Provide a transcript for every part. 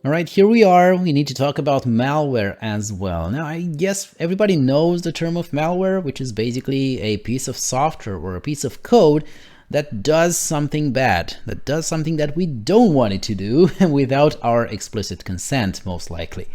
All right, here we are. We need to talk about malware as well. Now, I guess everybody knows the term of malware, which is basically a piece of software or a piece of code that does something bad, that does something that we don't want it to do without our explicit consent, most likely.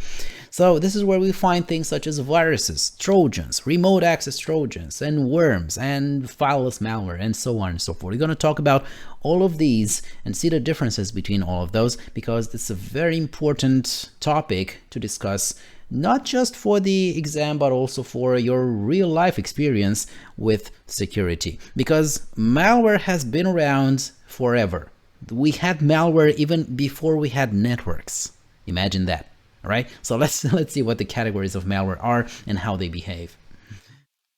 So this is where we find things such as viruses, Trojans, remote access Trojans, and worms, and fileless malware, and so on and so forth. We're going to talk about all of these and see the differences between all of those, because it's a very important topic to discuss, not just for the exam, but also for your real life experience with security. Because malware has been around forever. We had malware even before we had networks. Imagine that. All right, so let's see what the categories of malware are and how they behave.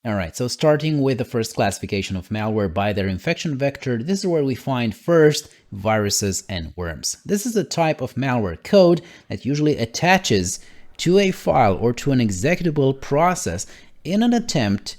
All right, so starting with the first classification of malware by their infection vector, this is where we find first viruses and worms. This is a type of malware code that usually attaches to a file or to an executable process in an attempt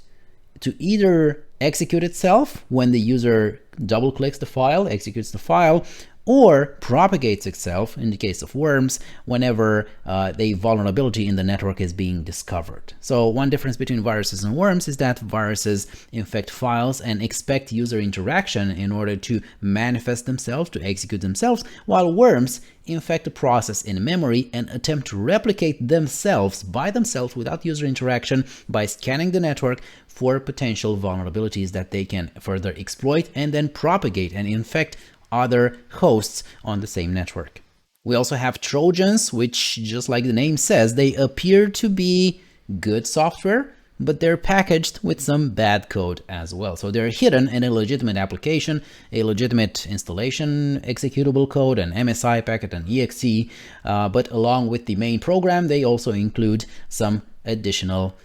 to either execute itself when the user double clicks the file, executes the file, or propagates itself, in the case of worms, whenever a vulnerability in the network is being discovered. So one difference between viruses and worms is that viruses infect files and expect user interaction in order to manifest themselves, to execute themselves, while worms infect a process in memory and attempt to replicate themselves by themselves without user interaction by scanning the network for potential vulnerabilities that they can further exploit and then propagate and infect other hosts on the same network. We also have Trojans, which, just like the name says, they appear to be good software, but they're packaged with some bad code as well. So they're hidden in a legitimate application, a legitimate installation executable code, an MSI packet, an exe, but along with the main program, they also include some additional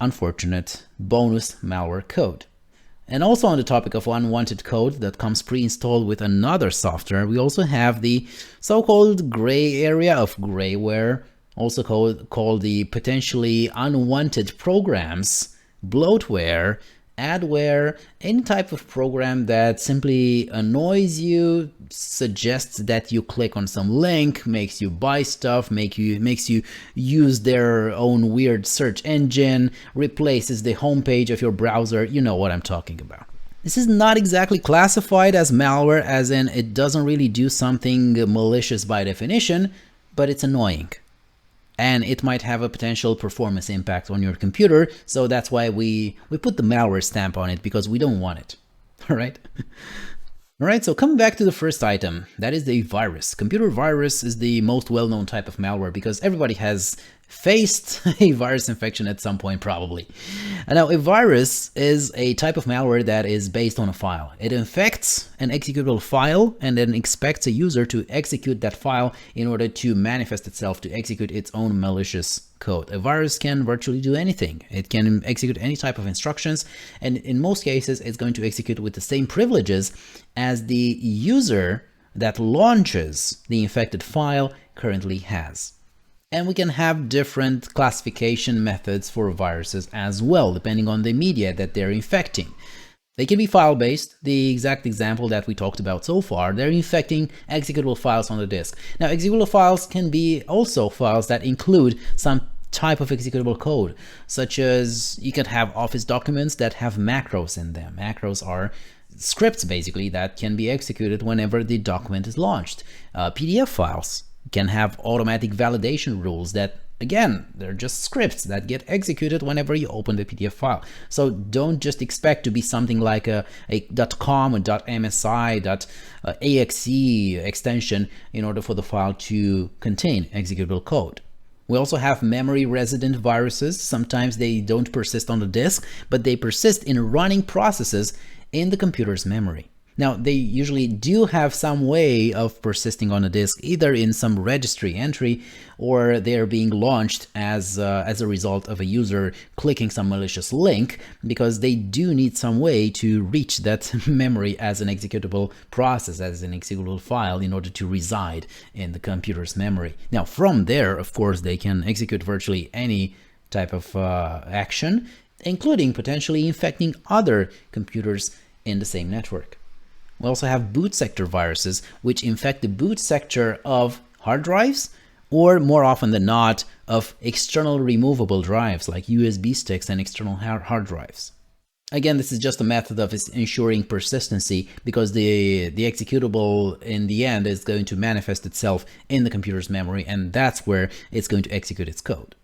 unfortunate bonus malware code. And also on the topic of unwanted code that comes pre-installed with another software, we also have the so-called gray area of grayware, also called the potentially unwanted programs, bloatware, adware, any type of program that simply annoys you, suggests that you click on some link, makes you buy stuff, makes you use their own weird search engine, replaces the homepage of your browser. You know what I'm talking about. This is not exactly classified as malware, as in it doesn't really do something malicious by definition, but it's annoying. And it might have a potential performance impact on your computer, so that's why we put the malware stamp on it, because we don't want it. All right? All right, so coming back to the first item, that is the virus. Computer virus is the most well-known type of malware because everybody has faced a virus infection at some point, probably. And now, a virus is a type of malware that is based on a file. It infects an executable file and then expects a user to execute that file in order to manifest itself, to execute its own malicious code. A virus can virtually do anything. It can execute any type of instructions, and in most cases, it's going to execute with the same privileges as the user that launches the infected file currently has. And we can have different classification methods for viruses as well, depending on the media that they're infecting. They can be file-based. The exact example that we talked about so far, they're infecting executable files on the disk. Now, executable files can be also files that include some type of executable code, such as you could have Office documents that have macros in them. Macros are scripts, basically, that can be executed whenever the document is launched. PDF files can have automatic validation rules that, again, they're just scripts that get executed whenever you open the PDF file. So don't just expect to be something like a .com, a .msi, .axe extension in order for the file to contain executable code. We also have memory resident viruses. Sometimes they don't persist on the disk, but they persist in running processes in the computer's memory. Now, they usually do have some way of persisting on a disk, either in some registry entry, or they're being launched as a result of a user clicking some malicious link, because they do need some way to reach that memory as an executable process, as an executable file, in order to reside in the computer's memory. Now, from there, of course, they can execute virtually any type of action, including potentially infecting other computers in the same network. We also have boot sector viruses, which infect the boot sector of hard drives or more often than not, of external removable drives like USB sticks and external hard drives. Again, this is just a method of ensuring persistency because the executable in the end is going to manifest itself in the computer's memory, and that's where it's going to execute its code.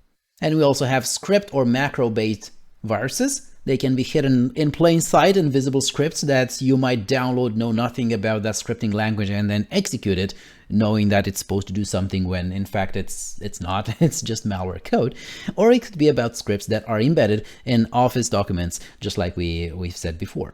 And we also have script or macro-based viruses. They can be hidden in plain sight, invisible scripts that you might download, know nothing about that scripting language, and then execute it, knowing that it's supposed to do something when in fact it's not. It's just malware code. Or it could be about scripts that are embedded in Office documents, just like we've said before.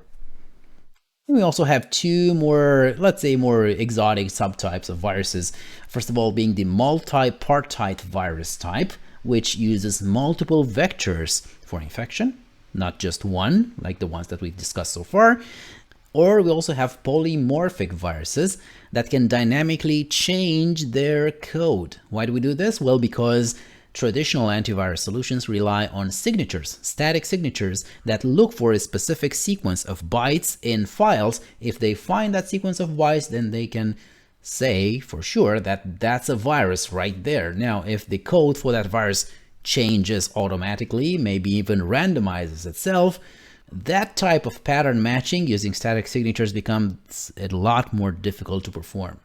And we also have two more, let's say, more exotic subtypes of viruses. First of all, being the multi-partite virus type, which uses multiple vectors for infection, not just one, like the ones that we've discussed so far. Or we also have polymorphic viruses that can dynamically change their code. Why do we do this? Well, because traditional antivirus solutions rely on signatures, static signatures that look for a specific sequence of bytes in files. If they find that sequence of bytes, then they can say for sure that that's a virus right there. Now, if the code for that virus changes automatically, maybe even randomizes itself, that type of pattern matching using static signatures becomes a lot more difficult to perform.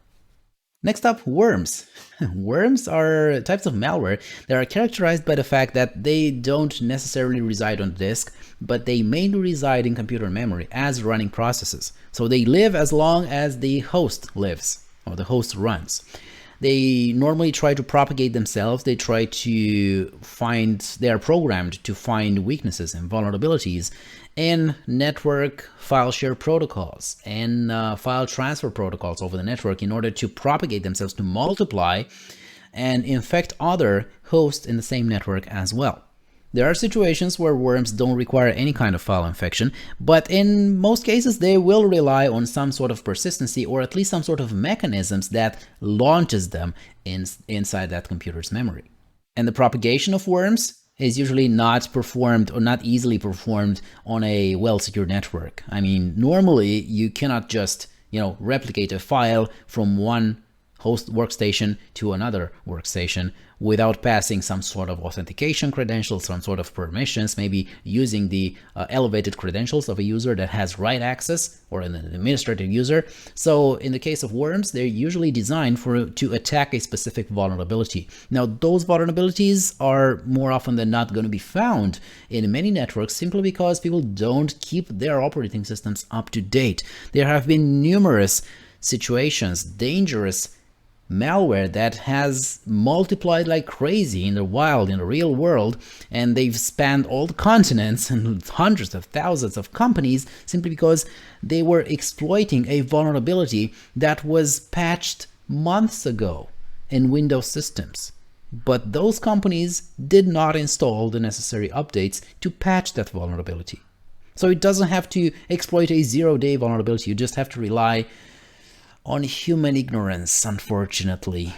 Next up, worms. Worms are types of malware that are characterized by the fact that they don't necessarily reside on disk, but they mainly reside in computer memory as running processes. So they live as long as the host lives or the host runs. They normally try to propagate themselves. They are programmed to find weaknesses and vulnerabilities in network file share protocols and file transfer protocols over the network in order to propagate themselves, to multiply and infect other hosts in the same network as well. There are situations where worms don't require any kind of file infection, but in most cases they will rely on some sort of persistency or at least some sort of mechanisms that launches them inside that computer's memory. And the propagation of worms is usually not performed or not easily performed on a well-secured network. I mean, normally you cannot just, replicate a file from one host workstation to another workstation without passing some sort of authentication credentials, some sort of permissions, maybe using the elevated credentials of a user that has write access or an administrative user. So in the case of worms, they're usually designed to attack a specific vulnerability. Now, those vulnerabilities are more often than not going to be found in many networks simply because people don't keep their operating systems up to date. There have been numerous situations, dangerous malware that has multiplied like crazy in the wild, in the real world, and they've spanned all the continents and hundreds of thousands of companies simply because they were exploiting a vulnerability that was patched months ago in Windows systems. But those companies did not install the necessary updates to patch that vulnerability. So it doesn't have to exploit a zero-day vulnerability, you just have to rely on human ignorance, unfortunately.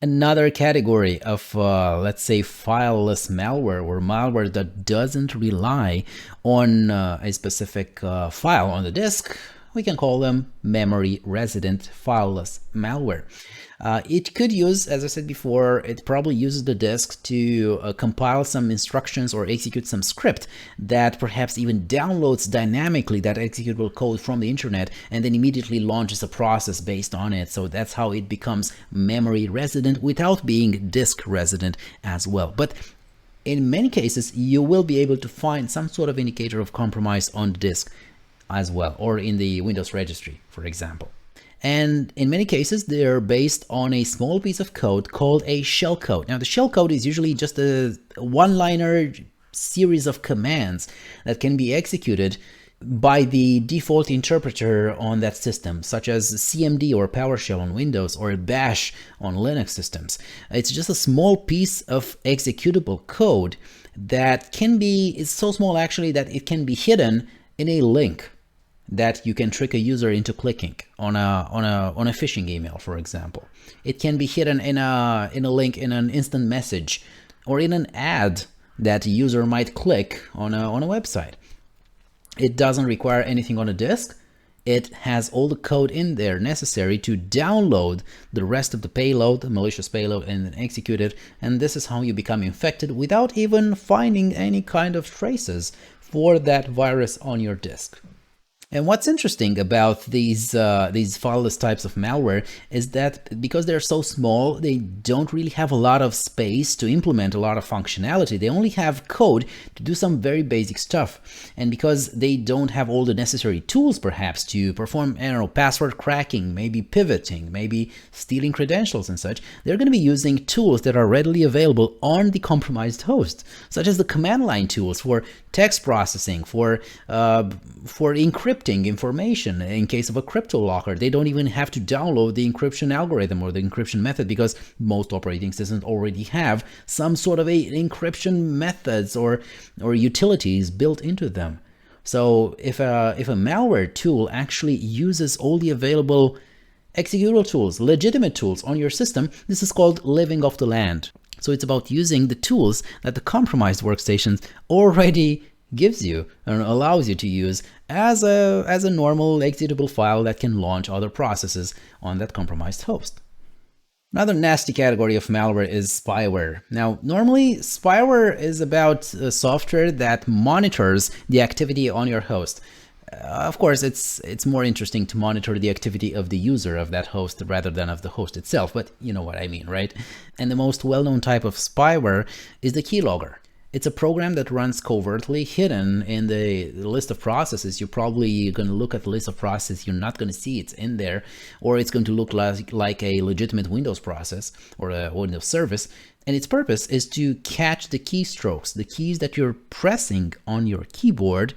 Another category of, let's say, fileless malware or malware that doesn't rely on a specific file on the disk, we can call them memory resident fileless malware. It could use, as I said before, it probably uses the disk to compile some instructions or execute some script that perhaps even downloads dynamically that executable code from the internet and then immediately launches a process based on it. So that's how it becomes memory resident without being disk resident as well. But in many cases, you will be able to find some sort of indicator of compromise on the disk as well, or in the Windows registry, for example. And in many cases, they're based on a small piece of code called a shellcode. Now, the shellcode is usually just a one-liner series of commands that can be executed by the default interpreter on that system, such as CMD or PowerShell on Windows or Bash on Linux systems. It's just a small piece of executable code that is so small actually that it can be hidden in a link that you can trick a user into clicking on a phishing email, for example. It can be hidden in a link in an instant message or in an ad that a user might click on a website. It doesn't require anything on a disk. it has all the code in there necessary to download the rest of the payload, the malicious payload, and then execute it. And this is how you become infected without even finding any kind of traces for that virus on your disk. And what's interesting about these fileless types of malware is that because they're so small, they don't really have a lot of space to implement a lot of functionality. They only have code to do some very basic stuff. And because they don't have all the necessary tools, perhaps, to perform, I don't know, password cracking, maybe pivoting, maybe stealing credentials and such, they're going to be using tools that are readily available on the compromised host, such as the command line tools for text processing, for encrypting information in case of a crypto locker. They don't even have to download the encryption algorithm or the encryption method because most operating systems already have some sort of encryption methods or utilities built into them. So if a malware tool actually uses all the available executable tools, legitimate tools on your system, this is called living off the land. So it's about using the tools that the compromised workstations already gives you and allows you to use as a normal executable file that can launch other processes on that compromised host. Another nasty category of malware is spyware. Now, normally spyware is about software that monitors the activity on your host. Of course, it's more interesting to monitor the activity of the user of that host rather than of the host itself, but you know what I mean, right? And the most well-known type of spyware is the keylogger. It's a program that runs covertly, hidden in the list of processes. You're probably going to look at the list of processes, you're not going to see it's in there, or it's going to look like a legitimate Windows process or a Windows service. And its purpose is to catch the keystrokes, the keys that you're pressing on your keyboard,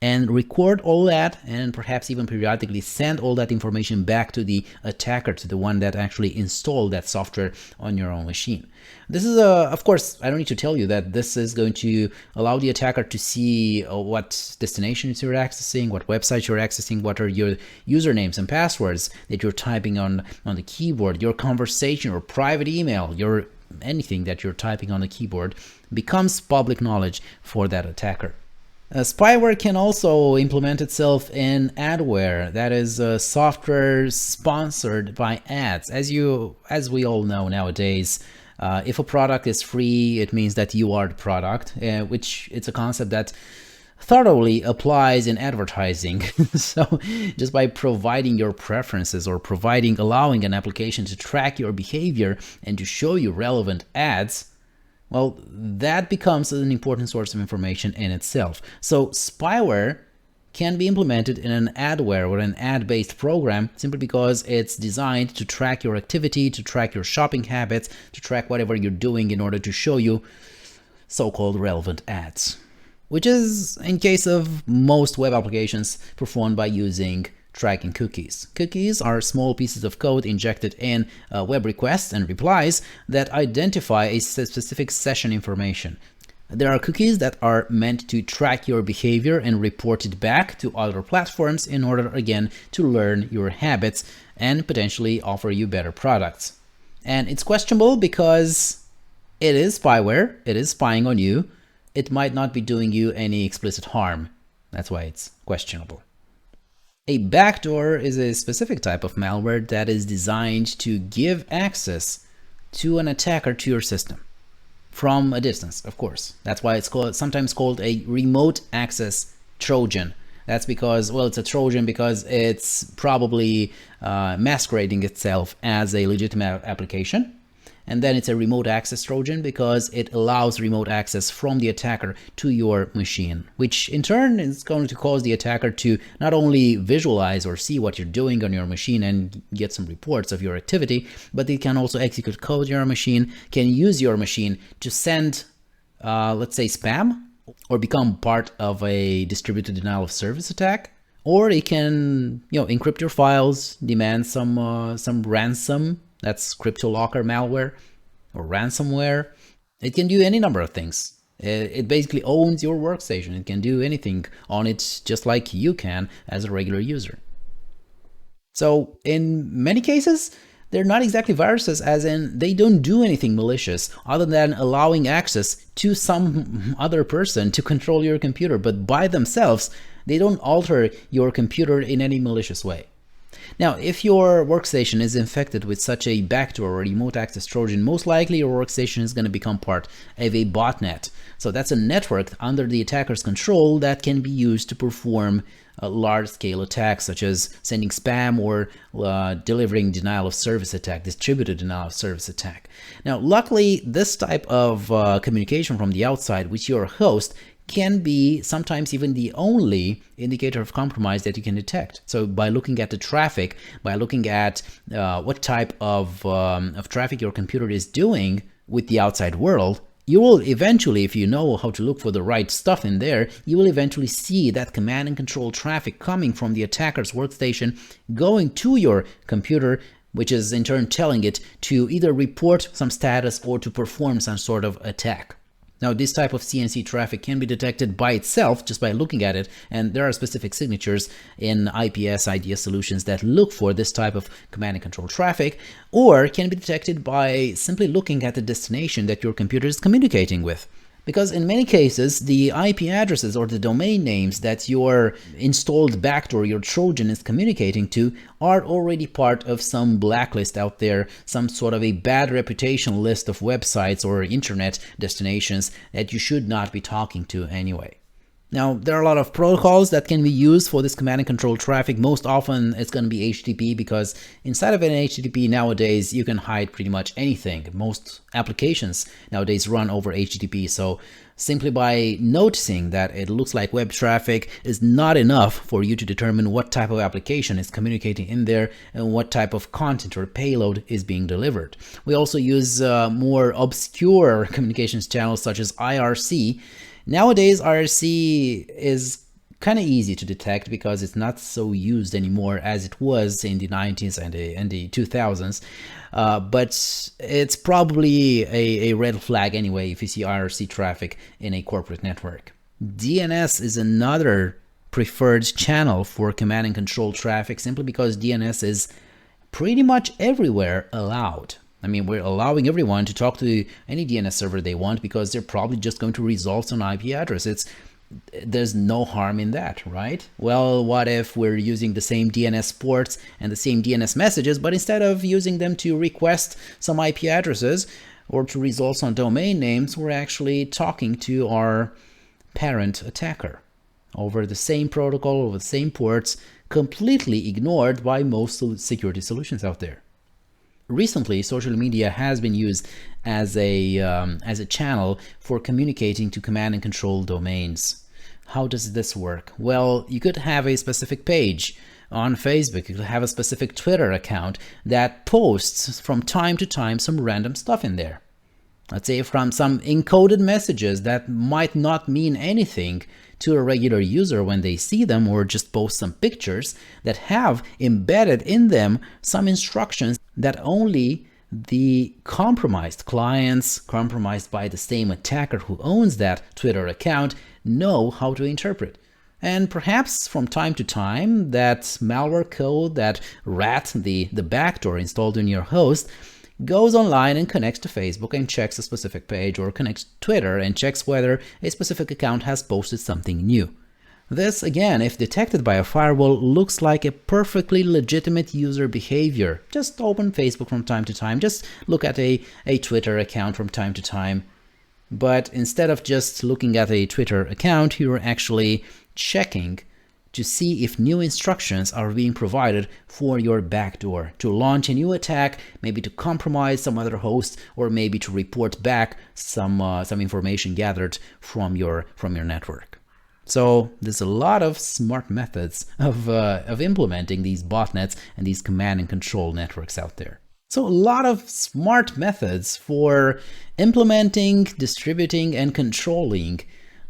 and record all that, and perhaps even periodically send all that information back to the attacker, to the one that actually installed that software on your own machine. This is of course, I don't need to tell you that this is going to allow the attacker to see what destinations you're accessing, what websites you're accessing, what are your usernames and passwords that you're typing on the keyboard, your conversation or private email, your anything that you're typing on the keyboard becomes public knowledge for that attacker. Spyware can also implement itself in adware, that is software sponsored by ads. As we all know nowadays, if a product is free, it means that you are the product, which it's a concept that thoroughly applies in advertising. So just by providing your preferences or allowing an application to track your behavior and to show you relevant ads, well, that becomes an important source of information in itself. So spyware can be implemented in an adware or an ad-based program simply because it's designed to track your activity, to track your shopping habits, to track whatever you're doing in order to show you so-called relevant ads, which is, in case of most web applications, performed by using tracking cookies. Cookies are small pieces of code injected in web requests and replies that identify a specific session information. There are cookies that are meant to track your behavior and report it back to other platforms in order, again, to learn your habits and potentially offer you better products. And it's questionable because it is spyware, it is spying on you, it might not be doing you any explicit harm. That's why it's questionable. A backdoor is a specific type of malware that is designed to give access to an attacker to your system from a distance, of course. That's why it's sometimes called a remote access Trojan. That's because, well, it's a Trojan because it's probably masquerading itself as a legitimate application. And then it's a remote access Trojan because it allows remote access from the attacker to your machine, which in turn is going to cause the attacker to not only visualize or see what you're doing on your machine and get some reports of your activity, but they can also execute code on your machine, can use your machine to send, let's say, spam, or become part of a distributed denial of service attack. Or it can, encrypt your files, demand some ransom. That's crypto locker malware or ransomware. It can do any number of things. It basically owns your workstation. It can do anything on it just like you can as a regular user. So in many cases, they're not exactly viruses, as in they don't do anything malicious other than allowing access to some other person to control your computer. But by themselves, They don't alter your computer in any malicious way. Now, if your workstation is infected with such a backdoor or remote access Trojan, most likely your workstation is going to become part of a botnet. So that's a network under the attacker's control that can be used to perform large-scale attacks, such as sending spam or delivering denial of service attack, distributed denial of service attack. Now, luckily, this type of communication from the outside with your host can be sometimes even the only indicator of compromise that you can detect. So by looking at the traffic, by looking at what type of traffic your computer is doing with the outside world, you will eventually, if you know how to look for the right stuff in there, you will eventually see that command and control traffic coming from the attacker's workstation going to your computer, which is in turn telling it to either report some status or to perform some sort of attack. Now, this type of CNC traffic can be detected by itself just by looking at it, and there are specific signatures in IPS IDS solutions that look for this type of command and control traffic, or can be detected by simply looking at the destination that your computer is communicating with. Because in many cases, the IP addresses or the domain names that your installed backdoor, your Trojan, is communicating to are already part of some blacklist out there, some sort of a bad reputation list of websites or internet destinations that you should not be talking to anyway. Now, there are a lot of protocols that can be used for this command and control traffic. Most often it's going to be HTTP, because inside of an HTTP nowadays, you can hide pretty much anything. Most applications nowadays run over HTTP. So simply by noticing that it looks like web traffic is not enough for you to determine what type of application is communicating in there and what type of content or payload is being delivered. We also use more obscure communications channels such as IRC. Nowadays, IRC is kind of easy to detect because it's not so used anymore as it was in the 90s and the 2000s. But it's probably a red flag anyway if you see IRC traffic in a corporate network. DNS is another preferred channel for command and control traffic, simply because DNS is pretty much everywhere allowed. I mean, we're allowing everyone to talk to any DNS server they want because they're probably just going to resolve some IP address. There's no harm in that, right? Well, what if we're using the same DNS ports and the same DNS messages, but instead of using them to request some IP addresses or to resolve some domain names, we're actually talking to our parent attacker over the same protocol, over the same ports, completely ignored by most security solutions out there. Recently, social media has been used as a channel for communicating to command and control domains. How does this work? Well, you could have a specific page on Facebook, you could have a specific Twitter account that posts from time to time some random stuff in there. Let's say from some encoded messages that might not mean anything to a regular user when they see them, or just post some pictures that have embedded in them some instructions that only the compromised clients, compromised by the same attacker who owns that Twitter account, know how to interpret. And perhaps from time to time, that malware code, that rat, the backdoor installed in your host, goes online and connects to Facebook and checks a specific page, or connects to Twitter and checks whether a specific account has posted something new. This, again, if detected by a firewall, looks like a perfectly legitimate user behavior. Just open Facebook from time to time, just look at a Twitter account from time to time. But instead of just looking at a Twitter account, you're actually checking to see if new instructions are being provided for your backdoor to launch a new attack, maybe to compromise some other host, or maybe to report back some information gathered from your network. So there's a lot of smart methods of implementing these botnets and these command and control networks out there. So a lot of smart methods for implementing, distributing, and controlling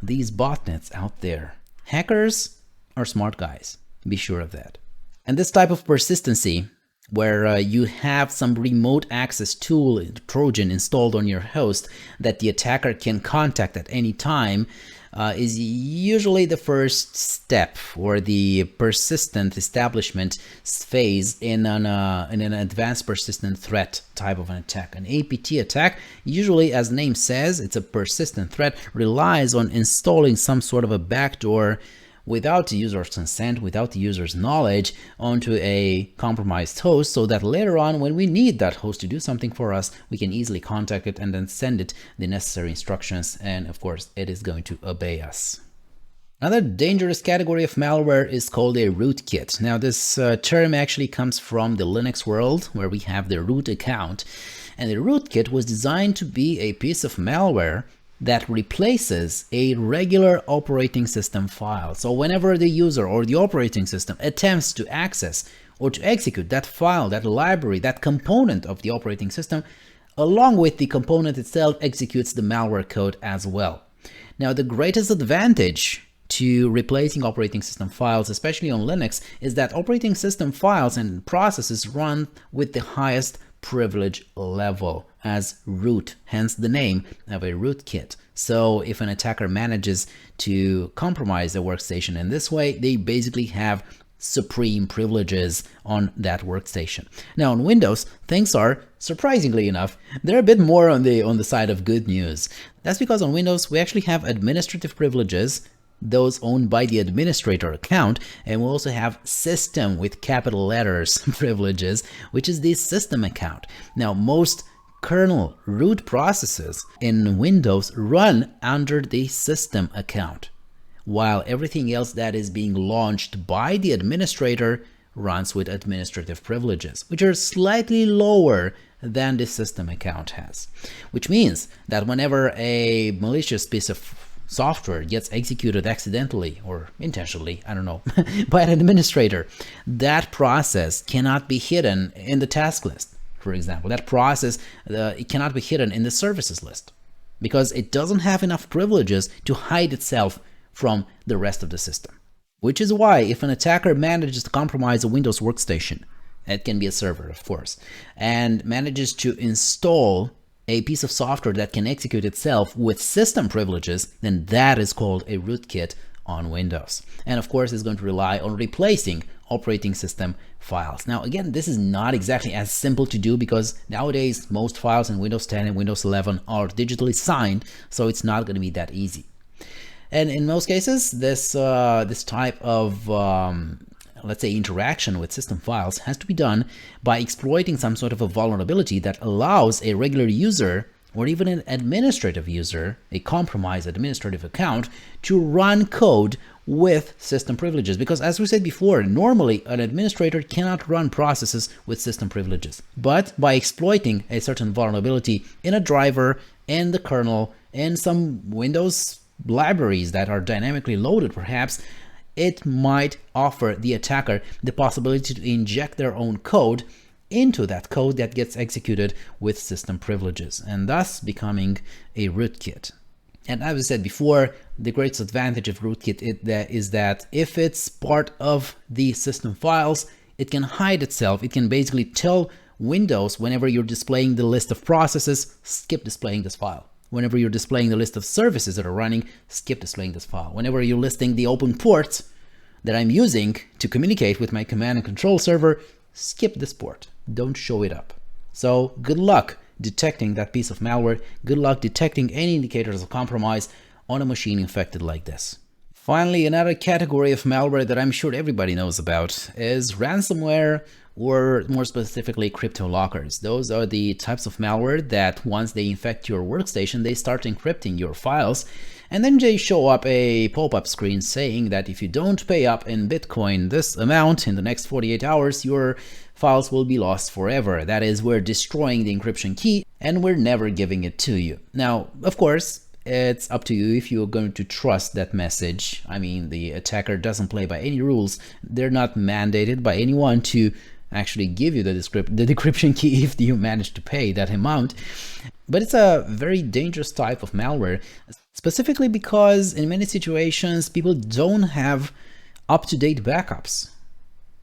these botnets out there. Hackers are smart guys, be sure of that. And this type of persistency, where you have some remote access tool, Trojan, installed on your host that the attacker can contact at any time, is usually the first step, or the persistent establishment phase in an advanced persistent threat type of an attack. An APT attack, usually, as the name says, it's a persistent threat, relies on installing some sort of a backdoor without the user's consent, without the user's knowledge, onto a compromised host, so that later on when we need that host to do something for us, we can easily contact it and then send it the necessary instructions, and of course it is going to obey us. Another dangerous category of malware is called a rootkit. Now this term actually comes from the Linux world, where we have the root account, and the rootkit was designed to be a piece of malware that replaces a regular operating system file. So whenever the user or the operating system attempts to access or to execute that file, that library, that component of the operating system, along with the component itself executes the malware code as well. Now the greatest advantage to replacing operating system files, especially on Linux, is that operating system files and processes run with the highest privilege level as root, hence the name of a rootkit. So if an attacker manages to compromise a workstation in this way, they basically have supreme privileges on that workstation. Now on Windows, things are, surprisingly enough, they're a bit more on the side of good news. That's because on Windows we actually have administrative privileges, those owned by the administrator account, and we also have system with capital letters privileges, which is the system account. Now most kernel root processes in Windows run under the system account, while everything else that is being launched by the administrator runs with administrative privileges, which are slightly lower than the system account has. Which means that whenever a malicious piece of software gets executed accidentally or intentionally, I don't know, by an administrator, that process cannot be hidden in the task list, for example. That process, it cannot be hidden in the services list because it doesn't have enough privileges to hide itself from the rest of the system. Which is why if an attacker manages to compromise a Windows workstation, it can be a server, of course, and manages to install a piece of software that can execute itself with system privileges, then that is called a rootkit on Windows. And of course, it's going to rely on replacing operating system files. Now, again, this is not exactly as simple to do because nowadays most files in Windows 10 and Windows 11 are digitally signed, so it's not going to be that easy. And in most cases, this type of let's say interaction with system files has to be done by exploiting some sort of a vulnerability that allows a regular user or even an administrative user, a compromised administrative account, to run code with system privileges. Because as we said before, normally an administrator cannot run processes with system privileges. But by exploiting a certain vulnerability in a driver, in the kernel, in some Windows libraries that are dynamically loaded perhaps, it might offer the attacker the possibility to inject their own code into that code that gets executed with system privileges, and thus becoming a rootkit. And as I said before, the greatest advantage of rootkit is that if it's part of the system files, it can hide itself. It can basically tell Windows whenever you're displaying the list of processes, skip displaying this file. Whenever you're displaying the list of services that are running, skip displaying this file. Whenever you're listing the open ports that I'm using to communicate with my command and control server, skip this port. Don't show it up. So good luck detecting that piece of malware. Good luck detecting any indicators of compromise on a machine infected like this. Finally, another category of malware that I'm sure everybody knows about is ransomware, or more specifically crypto lockers. Those are the types of malware that once they infect your workstation, they start encrypting your files, and then they show up a pop-up screen saying that if you don't pay up in Bitcoin this amount in the next 48 hours, your files will be lost forever. That is, we're destroying the encryption key and we're never giving it to you. Now, of course, it's up to you if you're going to trust that message. I mean, the attacker doesn't play by any rules. They're not mandated by anyone to actually give you the decryption key if you manage to pay that amount. But it's a very dangerous type of malware, specifically because in many situations people don't have up-to-date backups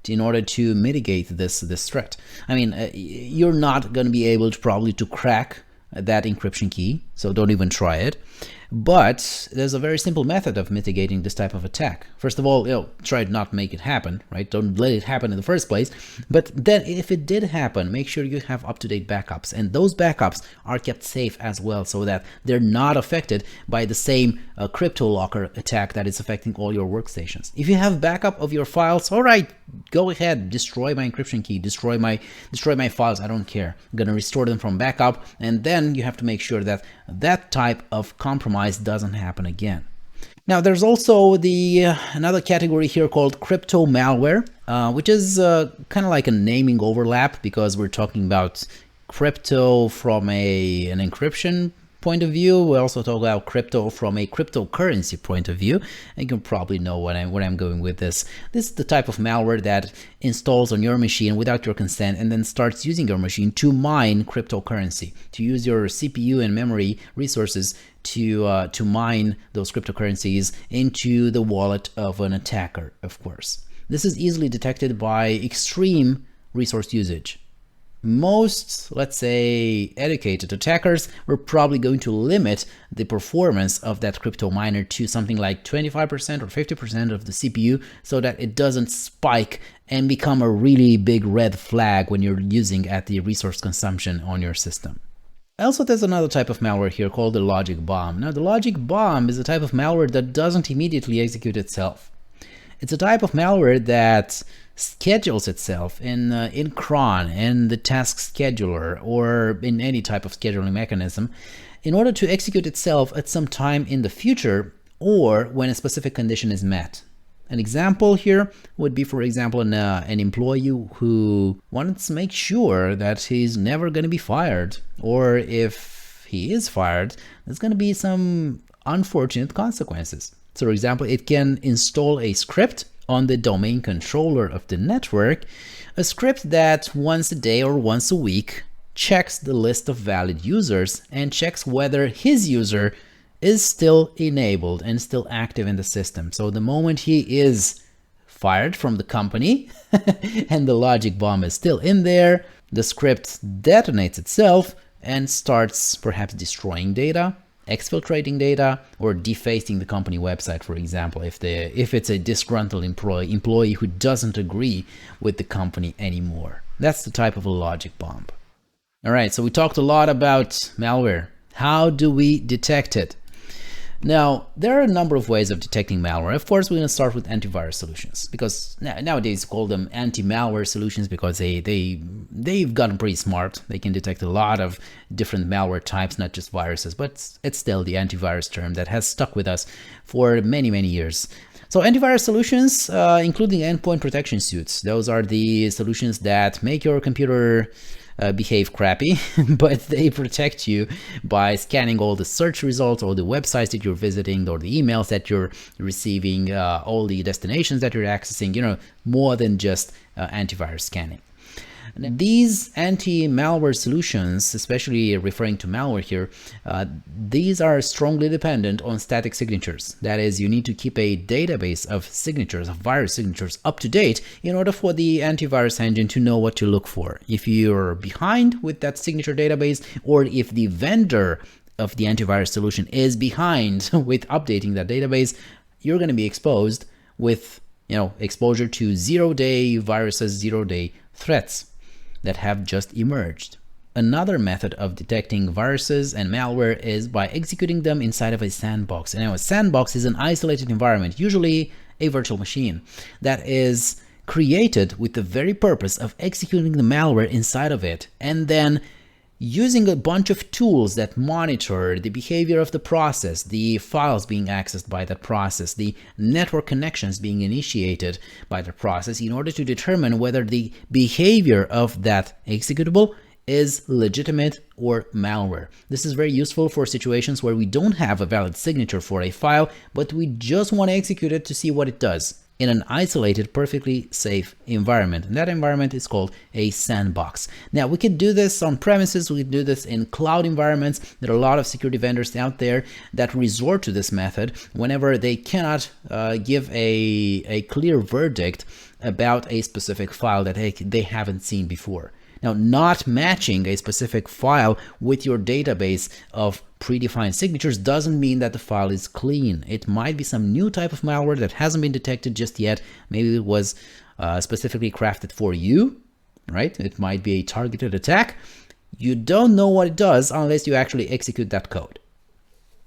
in order to mitigate this threat. I mean, you're not going to be able to probably crack that encryption key, so don't even try it. But there's a very simple method of mitigating this type of attack. First of all, try to not make it happen, right? Don't let it happen in the first place. But then if it did happen, make sure you have up-to-date backups. And those backups are kept safe as well so that they're not affected by the same crypto locker attack that is affecting all your workstations. If you have backup of your files, all right, go ahead, destroy my encryption key, destroy my files, I don't care. I'm gonna restore them from backup, and then you have to make sure that that type of compromise doesn't happen again. Now there's also another category here called crypto malware, which is kind of like a naming overlap, because we're talking about crypto from an encryption point of view. We also talk about crypto from a cryptocurrency point of view. And you can probably know where I'm going with this. This is the type of malware that installs on your machine without your consent and then starts using your machine to mine cryptocurrency, to use your CPU and memory resources to mine those cryptocurrencies into the wallet of an attacker, of course. This is easily detected by extreme resource usage. Most, let's say, educated attackers were probably going to limit the performance of that crypto miner to something like 25% or 50% of the CPU so that it doesn't spike and become a really big red flag when you're using at the resource consumption on your system. Also, there's another type of malware here called the logic bomb. Now, the logic bomb is a type of malware that doesn't immediately execute itself. It's a type of malware that schedules itself in cron, in the task scheduler, or in any type of scheduling mechanism in order to execute itself at some time in the future or when a specific condition is met. An example here would be, for example, an employee who wanted to make sure that he's never going to be fired, or if he is fired, there's going to be some unfortunate consequences. So, for example, it can install a script on the domain controller of the network, a script that once a day or once a week checks the list of valid users and checks whether his user is still enabled and still active in the system. So the moment he is fired from the company and the logic bomb is still in there, the script detonates itself and starts perhaps destroying data, exfiltrating data, or defacing the company website, for example, if it's a disgruntled employee who doesn't agree with the company anymore. That's the type of a logic bomb. All right, so we talked a lot about malware. How do we detect it? Now, there are a number of ways of detecting malware. Of course, we're going to start with antivirus solutions, because nowadays call them anti-malware solutions because they've gotten pretty smart. They can detect a lot of different malware types, not just viruses, but it's still the antivirus term that has stuck with us for many, many years. So antivirus solutions, including endpoint protection suites, those are the solutions that make your computer behave crappy, but they protect you by scanning all the search results, all the websites that you're visiting, or the emails that you're receiving, all the destinations that you're accessing, more than just antivirus scanning. These anti-malware solutions, especially referring to malware here, these are strongly dependent on static signatures. That is, you need to keep a database of signatures, of virus signatures, up to date in order for the antivirus engine to know what to look for. If you're behind with that signature database, or if the vendor of the antivirus solution is behind with updating that database, you're going to be exposed with, exposure to zero-day viruses, zero-day threats that have just emerged. Another method of detecting viruses and malware is by executing them inside of a sandbox. And now a sandbox is an isolated environment, usually a virtual machine, that is created with the very purpose of executing the malware inside of it, and then using a bunch of tools that monitor the behavior of the process, the files being accessed by that process, the network connections being initiated by the process, in order to determine whether the behavior of that executable is legitimate or malware. This is very useful for situations where we don't have a valid signature for a file, but we just want to execute it to see what it does in an isolated, perfectly safe environment. And that environment is called a sandbox. Now, we can do this on premises, we can do this in cloud environments. There are a lot of security vendors out there that resort to this method whenever they cannot give a clear verdict about a specific file that they haven't seen before. Now, not matching a specific file with your database of predefined signatures doesn't mean that the file is clean. It might be some new type of malware that hasn't been detected just yet. Maybe it was specifically crafted for you, right? It might be a targeted attack. You don't know what it does unless you actually execute that code.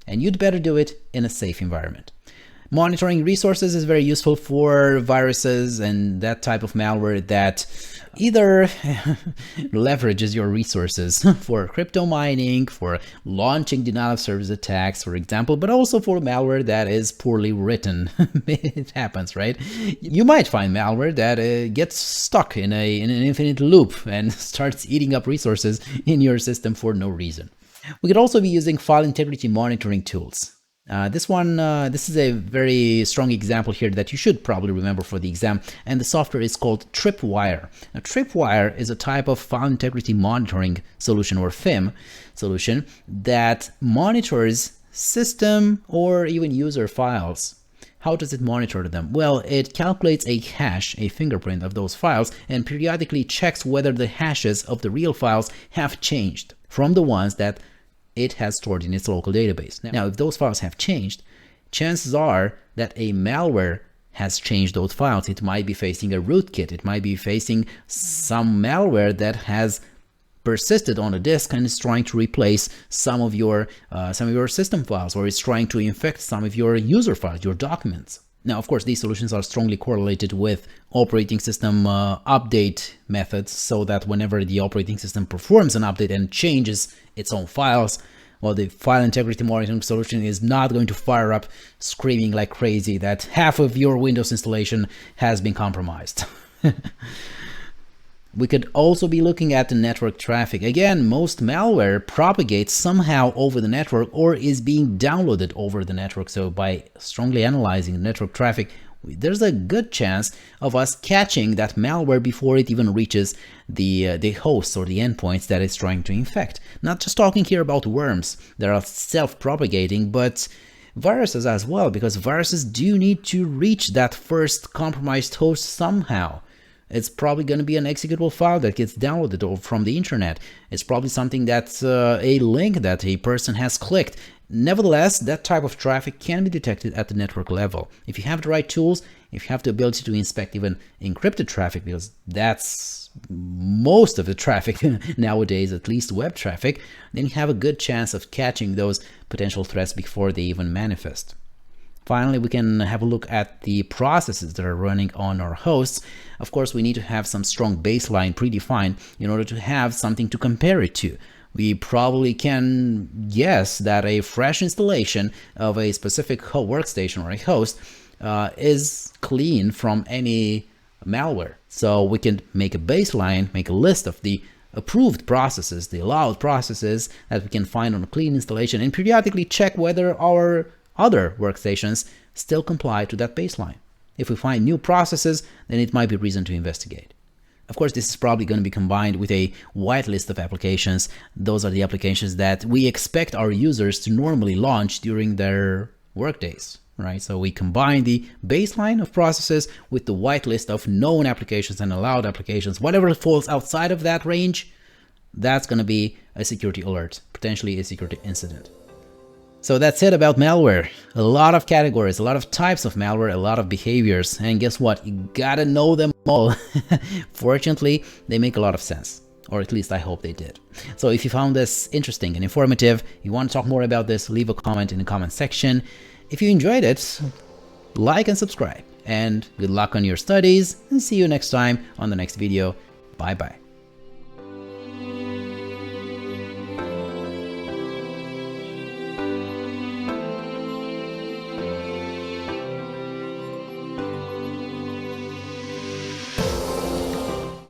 And you'd better do it in a safe environment. Monitoring resources is very useful for viruses and that type of malware that either leverages your resources for crypto mining, for launching denial of service attacks, for example, but also for malware that is poorly written. It happens, right? You might find malware that gets stuck in an infinite loop and starts eating up resources in your system for no reason. We could also be using file integrity monitoring tools. This is a very strong example here that you should probably remember for the exam, and the software is called Tripwire. Now, Tripwire is a type of file integrity monitoring solution, or FIM solution, that monitors system or even user files. How does it monitor them? Well, it calculates a hash, a fingerprint of those files, and periodically checks whether the hashes of the real files have changed from the ones that it has stored in its local database. Now, if those files have changed, chances are that a malware has changed those files. It might be facing a rootkit. It might be facing some malware that has persisted on a disk and is trying to replace some of your system files, or it's trying to infect some of your user files, your documents. Now, of course, these solutions are strongly correlated with operating system update methods, so that whenever the operating system performs an update and changes its own files, well, the file integrity monitoring solution is not going to fire up screaming like crazy that half of your Windows installation has been compromised. We could also be looking at the network traffic. Again, most malware propagates somehow over the network or is being downloaded over the network. So by strongly analyzing the network traffic, there's a good chance of us catching that malware before it even reaches the hosts or the endpoints that it's trying to infect. Not just talking here about worms that are self-propagating, but viruses as well, because viruses do need to reach that first compromised host somehow. It's probably going to be an executable file that gets downloaded from the internet. It's probably something that's a link that a person has clicked. Nevertheless, that type of traffic can be detected at the network level. If you have the right tools, if you have the ability to inspect even encrypted traffic, because that's most of the traffic nowadays, at least web traffic, then you have a good chance of catching those potential threats before they even manifest. Finally, we can have a look at the processes that are running on our hosts. Of course, we need to have some strong baseline predefined in order to have something to compare it to. We probably can guess that a fresh installation of a specific workstation or a host is clean from any malware. So we can make a baseline, make a list of the approved processes, the allowed processes that we can find on a clean installation, and periodically check whether our other workstations still comply to that baseline. If we find new processes, then it might be reason to investigate. Of course, this is probably going to be combined with a whitelist of applications. Those are the applications that we expect our users to normally launch during their workdays, right? So we combine the baseline of processes with the whitelist of known applications and allowed applications. Whatever falls outside of that range, that's going to be a security alert, potentially a security incident. So that's it about malware. A lot of categories, a lot of types of malware, a lot of behaviors. And guess what? You gotta know them all. Fortunately, they make a lot of sense. Or at least I hope they did. So if you found this interesting and informative, you want to talk more about this, leave a comment in the comment section. If you enjoyed it, like and subscribe. And good luck on your studies, and see you next time on the next video. Bye bye.